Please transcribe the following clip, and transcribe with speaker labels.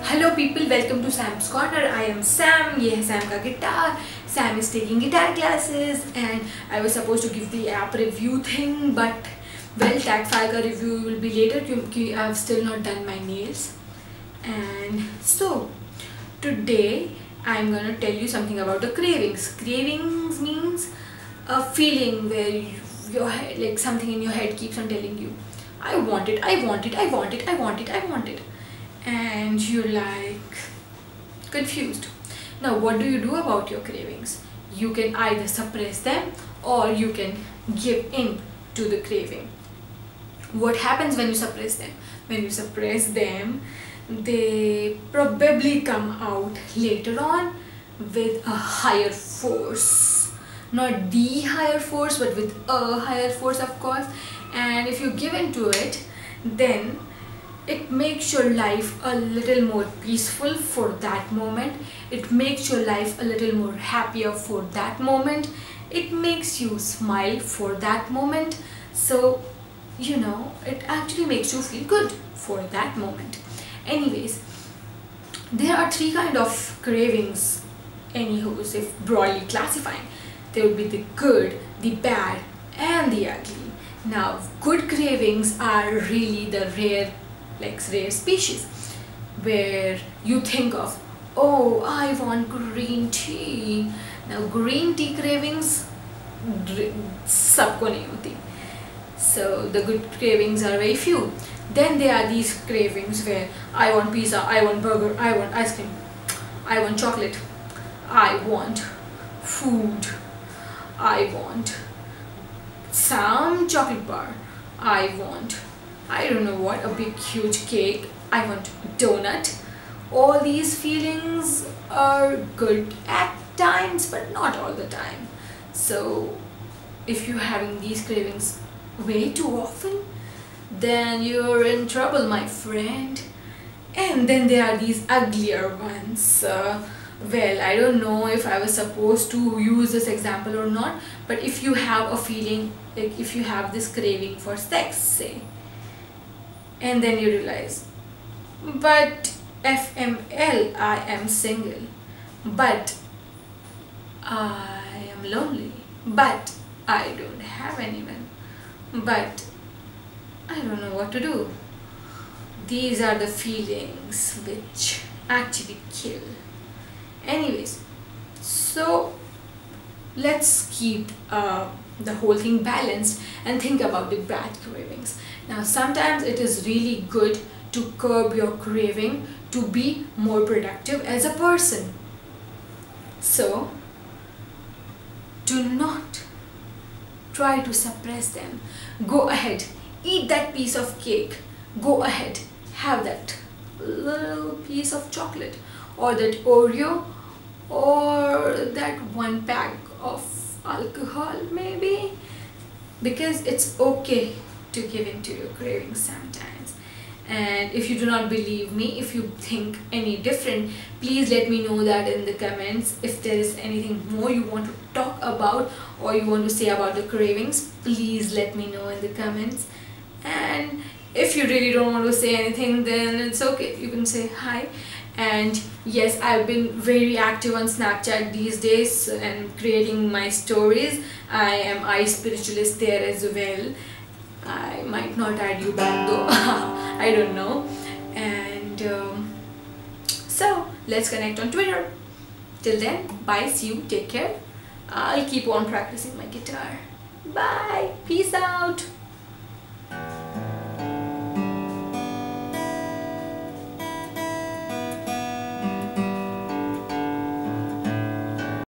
Speaker 1: Hello people, welcome to Sam's Corner. I am Sam. ये है Sam का guitar. Sam is taking guitar classes and I was supposed to give the app review thing, but well, Tagfire का review will be later क्योंकि I've still not done my nails. And so today I'm gonna tell you something about the cravings. Cravings means a feeling where your head, like something in your head keeps on telling you, I want it, I want it, I want it, I want it, I want it. And you're like confused. Now what do you do about your cravings? You can either suppress them or you can give in to the craving. What happens when you suppress them? When you suppress them, they probably come out later on with a higher force. Not the higher force, but with a higher force, of course. And if you give in to it, then it makes your life a little more peaceful for that moment. It makes your life a little more happier for that moment. It makes you smile for that moment. So, it actually makes you feel good for that moment. Anyways, there are three kind of cravings, anywho's, if broadly classifying. There will be the good, the bad, and the ugly. Now, good cravings are really the rare species, where you think of, oh, I want green tea. Now green tea cravings सबको नहीं होती. So the good cravings are very few. Then there are these cravings where I want pizza, I want burger, I want ice cream, I want chocolate, I want food, I want some chocolate bar, I don't know what, a big huge cake, I want donut. All these feelings are good at times, but not all the time. So if you're having these cravings way too often, then you're in trouble, my friend. And then there are these uglier ones. Well, I don't know if I was supposed to use this example or not, but if you have a feeling, like if you have this craving for sex, say, and then you realize, but FML, I am single, but I am lonely, but I don't have anyone, but I don't know what to do. These are the feelings which actually kill. Anyways, so let's keep the whole thing balanced and think about the bad cravings. Now, sometimes it is really good to curb your craving to be more productive as a person. So, do not try to suppress them. Go ahead, eat that piece of cake. Go ahead, have that little piece of chocolate, or that Oreo, or that one pack of alcohol maybe, because it's okay to give in to your cravings sometimes. And if you do not believe me, if you think any different, please let me know that in the comments. If there is anything more you want to talk about or you want to say about the cravings, please let me know in the comments. And if you really don't want to say anything, then it's okay, you can say hi. And yes, I've been very active on Snapchat these days and creating my stories. I am iSpiritualist there as well. I might not add you back though. I don't know. And so let's connect on Twitter. Till then, bye, see you, take care. I'll keep on practicing my guitar. Bye, peace out.